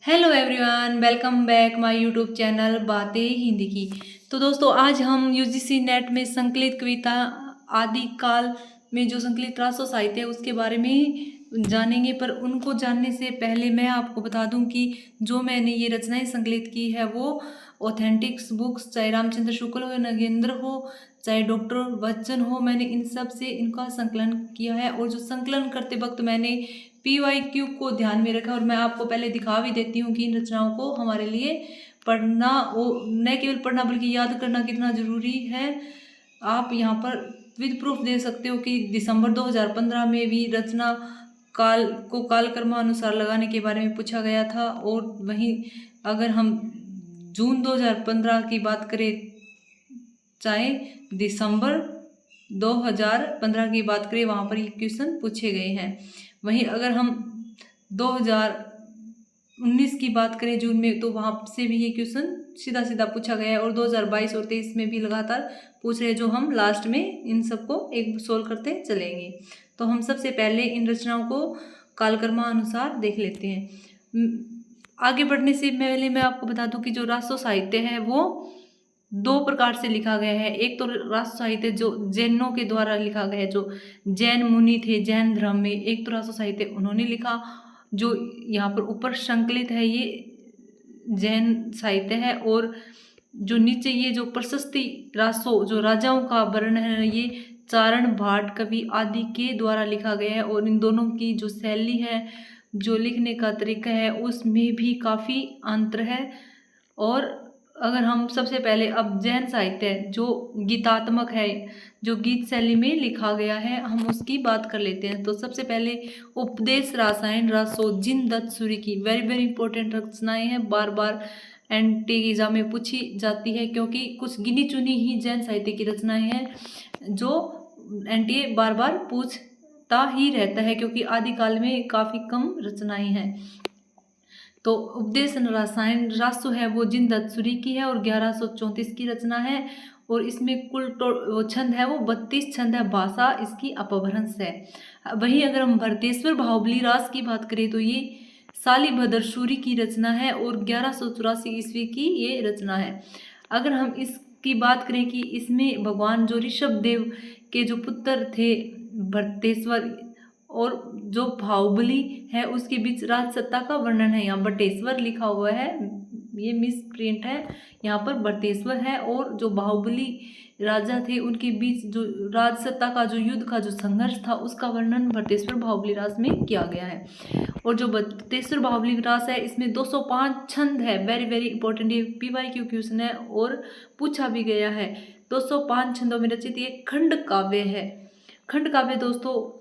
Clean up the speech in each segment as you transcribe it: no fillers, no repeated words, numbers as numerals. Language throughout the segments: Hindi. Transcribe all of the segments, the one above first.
Hello everyone, welcome back my YouTube channel बातें हिंदी की। तो दोस्तों, आज हम यूजीसी नेट में संकलित कविता आदिकाल में जो संकलित रासो साहित्य है उसके बारे में जानेंगे। पर उनको जानने से पहले मैं आपको बता दूं कि जो मैंने ये रचनाएं संकलित की है वो ऑथेंटिक्स बुक्स, चाहे रामचंद्र शुक्ल हो, नगेंद्र हो, चाहे डॉक्टर बच्चन हो, मैंने इन सब से इनका संकलन किया है। और जो संकलन करते वक्त मैंने PYQ को ध्यान में रखा। और मैं आपको पहले दिखा भी देती हूँ कि इन रचनाओं को हमारे लिए पढ़ना, वो न केवल पढ़ना बल्कि याद करना कितना ज़रूरी है। आप यहाँ पर विद प्रूफ दे सकते हो कि दिसंबर 2015 में भी रचना काल को कालक्रमानुसार लगाने के बारे में पूछा गया था। और वहीं अगर हम जून 2015 की बात करें, चाहे दिसंबर 2015 की बात करें, वहाँ पर ये क्वेश्चन पूछे गए हैं। वहीं अगर हम 2019 की बात करें जून में, तो वहाँ से भी ये क्वेश्चन सीधा सीधा पूछा गया है। और 2022 और 23 में भी लगातार पूछ रहे हैं, जो हम लास्ट में इन सबको एक सोल्व करते चलेंगे। तो हम सबसे पहले इन रचनाओं को कालक्रमानुसार देख लेते हैं। आगे बढ़ने से पहले मैं आपको बता दूं कि जो रासो साहित्य है वो दो प्रकार से लिखा गया है। एक तो रासो साहित्य जो जैनों के द्वारा लिखा गया है, जो जैन मुनि थे जैन धर्म में, एक तो रासो साहित्य उन्होंने लिखा। जो यहाँ पर ऊपर संकलित है ये जैन साहित्य है। और जो नीचे ये जो प्रशस्ति रासो, जो राजाओं का वर्णन है, ये चारण भाट कवि आदि के द्वारा लिखा गया है। और इन दोनों की जो शैली है, जो लिखने का तरीका है, उसमें भी काफ़ी अंतर है। और अगर हम सबसे पहले अब जैन साहित्य जो गीतात्मक है, जो गीत शैली में लिखा गया है, हम उसकी बात कर लेते हैं। तो सबसे पहले उपदेश रासायन रासो जिन दत्त सूरी की वेरी वेरी इंपॉर्टेंट रचनाएं हैं, बार बार एंटी एग्जाम में पूछी जाती है, क्योंकि कुछ गिनी चुनी ही जैन साहित्य की रचनाएं हैं जो एनटीए बार बार पूछता ही रहता है, क्योंकि आदिकाल में काफ़ी कम रचनाएं हैं। तो उपदेश रसायन रासो है वो जिन दत्सुरी की है और 1134 की रचना है। और इसमें कुल छंद है वो 32 छंद है। भाषा इसकी अपभ्रंश है। वहीं अगर हम भरतेश्वर बाहुबली रास की बात करें, तो ये शालिभद्र सूरी की रचना है और 1184 ईस्वी की ये रचना है। अगर हम इसकी बात करें कि इसमें भगवान जो ऋषभ देव के जो पुत्र थे भरतेश्वर और जो बाहुबली है, उसके बीच राज सत्ता का वर्णन है। यहाँ बटेश्वर लिखा हुआ है, ये मिस प्रिंट है, यहाँ पर बटेश्वर है। और जो बाहुबली राजा थे उनके बीच जो राज सत्ता का जो युद्ध का जो संघर्ष था, उसका वर्णन बटेश्वर बाहुबली रास में किया गया है। और जो बटेश्वर बाहुबली रास है, इसमें 205 छंद है। वेरी वेरी इंपॉर्टेंट, ये PYQ क्वेश्चन है और पूछा भी गया है। 205 छंदों में रचित ये खंड काव्य है। खंड काव्य दोस्तों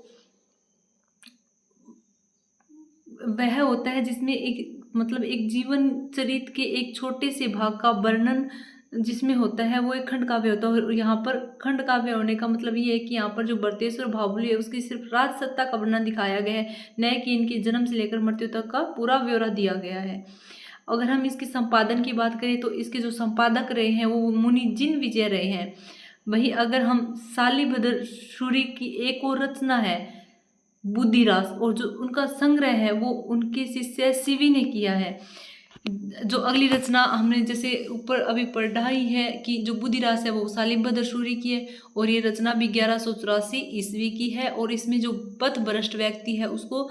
वह होता है जिसमें एक जीवन चरित्र के एक छोटे से भाग का वर्णन जिसमें होता है, वो एक खंड काव्य होता है। और यहाँ पर खंड काव्य होने का मतलब ये है कि यहाँ पर जो बटेश्वर बाहुबली है उसकी सिर्फ राज सत्ता का वर्णन दिखाया गया है, न कि इनके जन्म से लेकर मृत्यु तक का पूरा ब्यौरा दिया गया है। अगर हम इसके संपादन की बात करें, तो इसके जो संपादक रहे हैं वो मुनि जिन विजय रहे हैं। वहीं अगर हम शालिभद्र सूरी की एक और रचना है बुद्धिरास, और जो उनका संग्रह है वो उनके शिष्य सीवी ने किया है। जो अगली रचना हमने जैसे ऊपर अभी पढ़ा ही है कि जो बुद्धिरास है वो शालिभद्र सूरी की है। और ये रचना भी 1184 ईस्वी की है। और इसमें जो पथभ्रष्ट व्यक्ति है उसको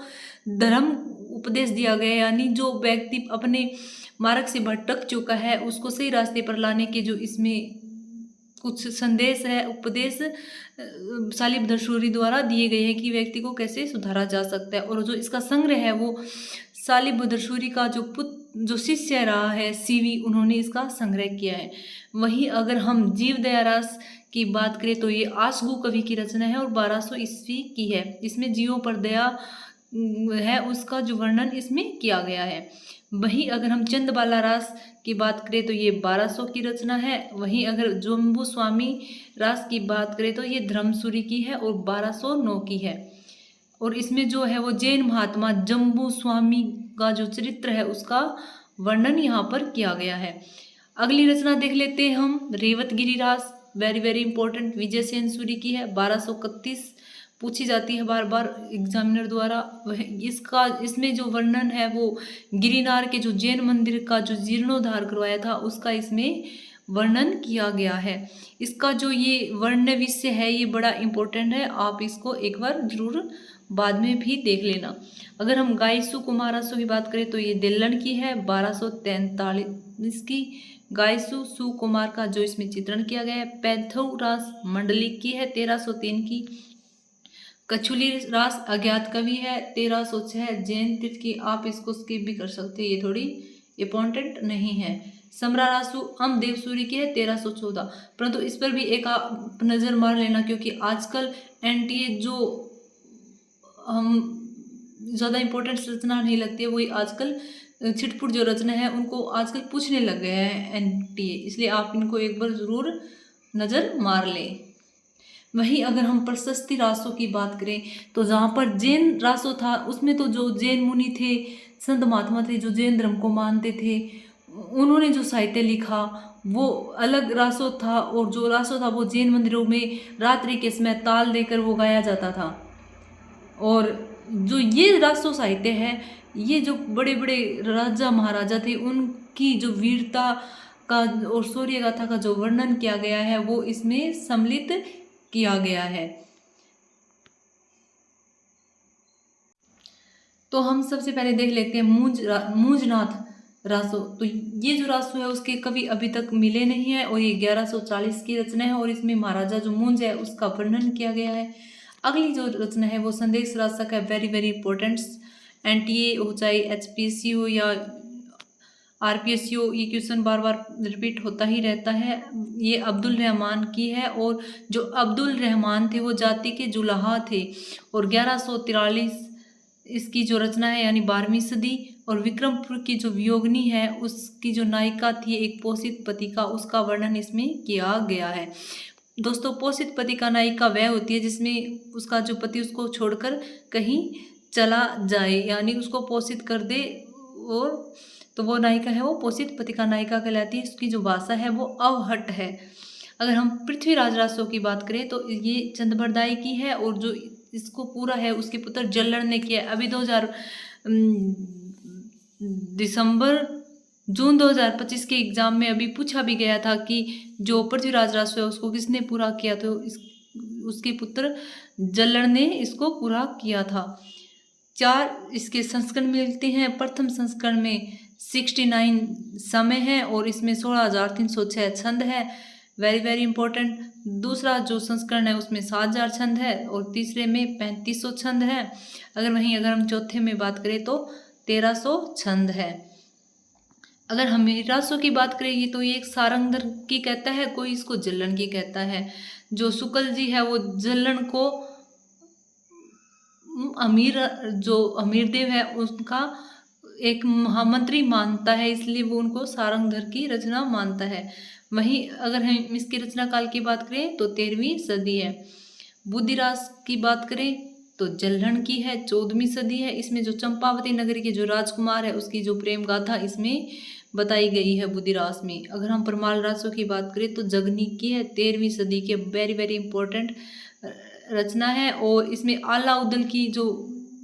धर्म उपदेश दिया गया है, यानी जो व्यक्ति अपने मार्ग से भटक चुका है उसको सही रास्ते पर लाने के जो इसमें कुछ संदेश है, उपदेश शालिभद्र सूरी द्वारा दिए गए हैं कि व्यक्ति को कैसे सुधारा जा सकता है। और जो इसका संग्रह है वो शालिभद्र सूरी का जो शिष्य रहा है सीवी, उन्होंने इसका संग्रह किया है। वहीं अगर हम जीव दया रास की बात करें, तो ये आशगु कवि की रचना है और 1200 ईस्वी की है। इसमें जीवों पर दया है उसका जो वर्णन इसमें किया गया है। वहीं अगर हम चंदबाला रास की बात करें, तो ये 1200 की रचना है। वहीं अगर जम्बू स्वामी रास की बात करें, तो ये धर्मसूरी की है और 1209 की है। और इसमें जो है वो जैन महात्मा जम्बू स्वामी का जो चरित्र है उसका वर्णन यहाँ पर किया गया है। अगली रचना देख लेते हैं हम, रेवतगिरी रास, very very important, Vijay Sen Suri की है, 1231 पूछी जाती है बार बार एग्जामिनर द्वारा। वह इसमें जो वर्णन है वो गिरिनार के जो जैन मंदिर का जो जीर्णोद्धार करवाया था उसका इसमें वर्णन किया गया है। इसका जो ये वर्ण विषय है ये बड़ा इम्पोर्टेंट है, आप इसको एक बार जरूर बाद में भी देख लेना। अगर हम गायसु कुमारासु की बात करें तो ये दिल्लन की है 1243 की। गायसु सुकुमार का जो इसमें चित्रण किया गया है। पैंथोरास मंडलिक की है 1303 की। कछुली रास अज्ञात कवि है 1306 जैन तीर्थ की। आप इसको स्किप भी कर सकते हैं, ये थोड़ी इंपॉर्टेंट नहीं है। समरारासु अम देवसूरी की है 1314, परंतु इस पर भी एक आप नज़र मार लेना, क्योंकि आजकल एनटीए जो हम ज़्यादा इंपॉर्टेंट रचना नहीं लगती है, वही आजकल छिटपुट जो रचना है उनको आजकल पूछने लग गए हैं एनटीए, इसलिए आप इनको एक बार ज़रूर नज़र मार लें। वहीं अगर हम प्रशस्ति रासों की बात करें तो जहाँ पर जैन रासो था उसमें तो जो जैन मुनि थे, संत महात्मा थे जो जैन धर्म को मानते थे, उन्होंने जो साहित्य लिखा वो अलग रासो था, और जो रासो था वो जैन मंदिरों में रात्रि के समय ताल देकर वो गाया जाता था। और जो ये रासो साहित्य है, ये जो बड़े बड़े राजा महाराजा थे उनकी जो वीरता का और शौर्य गाथा का जो वर्णन किया गया है वो इसमें सम्मिलित किया गया है। तो हम सबसे पहले देख लेते हैं मूंजनाथ रासो। तो ये जो रासो है उसके कवि अभी तक मिले नहीं है, और ये 1140 की रचना है, और इसमें महाराजा जो मूंज है उसका वर्णन किया गया है। अगली जो रचना है वो संदेश रासक है, वेरी वेरी इंपॉर्टेंट। एनटीए हो चाहे एचपीएससी हो या आरपीएससी हो, ये क्वेश्चन बार बार रिपीट होता ही रहता है। ये अब्दुल रहमान की है, और जो अब्दुल रहमान थे वो जाति के जुलाहा थे, और 1143 इसकी जो रचना है यानी 12वीं सदी। और विक्रमपुर की जो वियोगिनी है उसकी जो नायिका थी एक पोषित पति का, उसका वर्णन इसमें किया गया है। दोस्तों पोषित पति का नायिका वह होती है जिसमें उसका जो पति उसको छोड़कर कहीं चला जाए, यानी उसको पोषित कर दे, और तो वो नायिका है वो पोषित पति का नायिका कहलाती है। उसकी जो भाषा है वो अवहट है। अगर हम पृथ्वीराज रासो की बात करें तो ये चंद्रबरदाई की है, और जो इसको पूरा है उसके पुत्र जल्लड़ ने किया है। अभी जून 2025 के एग्जाम में अभी पूछा भी गया था कि जो पृथ्वीराज रासो है उसको किसने पूरा किया, तो उसके पुत्र जल्लड़ ने इसको पूरा किया था। 4 इसके संस्करण मिलते हैं। प्रथम संस्करण में 69 समय है, और इसमें 16,306 छंद है, वेरी वेरी इंपॉर्टेंट। दूसरा जो संस्करण है उसमें 7,000 छंद है, और तीसरे में 3500 छंद है। अगर हम चौथे में बात करें तो 1300 छंद है। अगर हम रासो की बात करेंगे तो ये एक सारंगधर की कहता है, कोई इसको जल्लन की कहता है। जो शुक्ल जी है वो जल्लन को अमीरदेव है उसका एक महामंत्री मानता है, इसलिए वो उनको सारंगधर की रचना मानता है। वहीं अगर हम इसकी रचना काल की बात करें तो 13वीं सदी है। बुद्धिरास की बात करें तो जल्हण की है, 14वीं सदी है। इसमें जो चंपावती नगरी के जो राजकुमार है उसकी जो प्रेम गाथा इसमें बताई गई है बुद्धिरास में। अगर हम परमाल रासों की बात करें तो जगनीक की है, 13वीं सदी के, वेरी वेरी इंपॉर्टेंट रचना है। और इसमें अलाउद्दीन की जो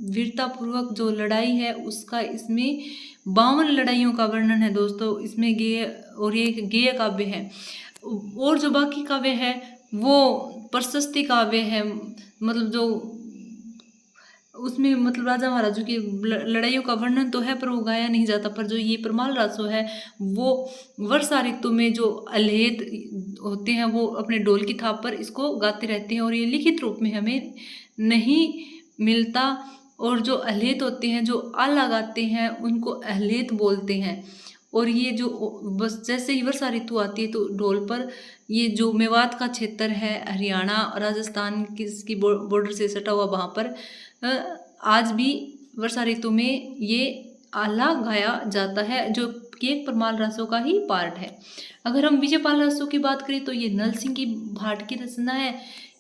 वीरतापूर्वक जो लड़ाई है उसका इसमें 52 लड़ाइयों का वर्णन है दोस्तों इसमें गेय, और ये गेय काव्य है। और जो बाकी काव्य है वो प्रशस्ति काव्य है, मतलब जो उसमें मतलब राजा महाराजों की लड़ाइयों का वर्णन तो है पर वो गाया नहीं जाता। पर जो ये परमाल रासो है वो वर्षा ऋतु में जो अल्हेत होते हैं वो अपने ढोल की थाप पर इसको गाते रहते हैं, और ये लिखित रूप में हमें नहीं मिलता। और जो अल्हेत होते हैं जो आला गाते हैं उनको अल्हेत बोलते हैं। और ये जो बस जैसे ही वर्षा ऋतु आती है तो ढोल पर ये जो मेवात का क्षेत्र है, हरियाणा राजस्थान की बॉर्डर से सटा हुआ, वहाँ पर आज भी वर्षा ऋतु में ये आला गाया जाता है, जो कि एक परमाल रासों का ही पार्ट है। अगर हम विजयपाल रासों की बात करें तो ये नल सिंह की भाट की रचना है,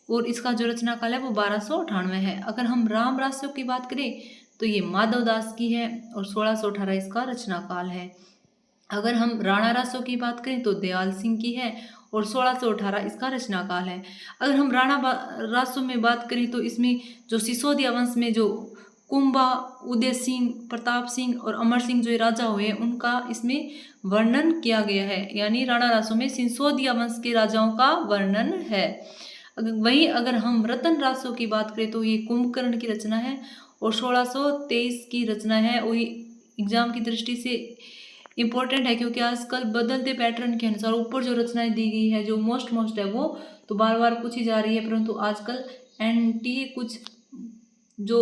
और इसका जो रचना काल है वो 1298 है। अगर हम राम रासों की बात करें तो ये माधव दास की है, और 1618 इसका रचना काल है। अगर हम राणा रासों की बात करें तो दयाल सिंह की है, और 1618 इसका रचना काल है। अगर हम राणा रासों में बात करें तो इसमें जो सिसोदिया वंश में जो कुंभा, उदय सिंह, प्रताप सिंह और अमर सिंह जो राजा हुए उनका इसमें वर्णन किया गया है, यानी राणा रासों में सिसोदिया वंश के राजाओं का वर्णन है। वहीं अगर हम रतन रासों की बात करें तो ये कुंभकर्ण की रचना है और 1623 की रचना है। वही एग्जाम की दृष्टि से इम्पोर्टेंट है क्योंकि आजकल बदलते पैटर्न के अनुसार ऊपर जो रचनाएं दी गई है जो मोस्ट है वो तो बार बार पूछी जा रही है, परंतु आजकल एनटीए कुछ जो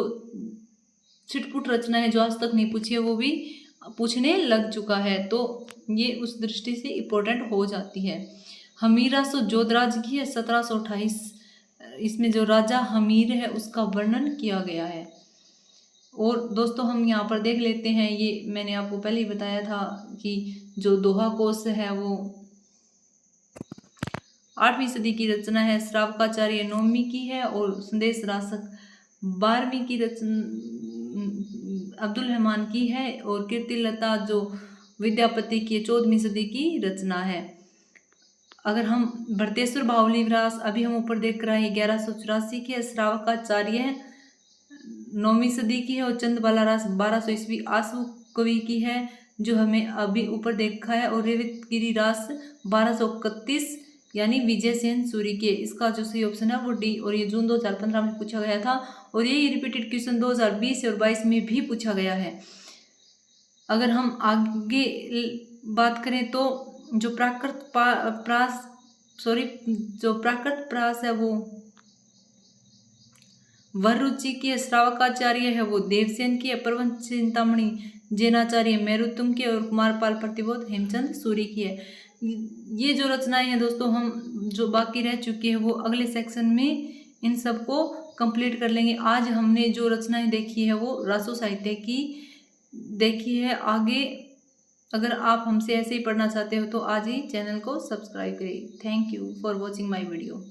छिटपुट रचनाएं जो आज तक नहीं पूछी है वो भी पूछने लग चुका है, तो ये उस दृष्टि से इम्पोर्टेंट हो जाती है। हमीरा सो जोधराज की है 1728, इसमें जो राजा हमीर है उसका वर्णन किया गया है। और दोस्तों हम यहाँ पर देख लेते हैं, ये मैंने आपको पहले ही बताया था कि जो दोहा कोश है वो 8वीं सदी की रचना है, श्रावकाचार्य 9वीं की है और संदेश रासक 12वीं की रचना अब्दुल रहमान की है और कीर्तिलता जो विद्यापति की 14वीं सदी की रचना है। अगर हम भरतेश्वर बाहुली विरास अभी हम ऊपर देख रहे हैं 1184 की है, श्रावकाचार्य 9वीं सदी की है और चंदबाला रास 1200 ईस्वी आशु कवि की है जो हमें अभी ऊपर देखा है, और रेवतगिरी रास 1231 यानी विजय सेन सूरी की है। इसका जो सही ऑप्शन है वो डी, और ये जून 2015 में पूछा गया था और यही रिपीटेड क्वेश्चन 2020 और 22 में भी पूछा गया है। अगर हम आगे बात करें तो जो प्राकृत प्रास है वो वरुचि की है, श्रावकाचार्य है वो देवसेन की है, प्रबंध चिंतामणि जैनाचार्य मेरुतुंग की और कुमारपाल प्रतिबोध हेमचंद सूरी की है। ये जो रचनाएं हैं दोस्तों हम जो बाकी रह चुकी है वो अगले सेक्शन में इन सबको कंप्लीट कर लेंगे। आज हमने जो रचनाएं देखी है वो रासो साहित्य की देखी है। आगे अगर आप हमसे ऐसे ही पढ़ना चाहते हो तो आज ही चैनल को सब्सक्राइब करिए। Thank you for watching my video.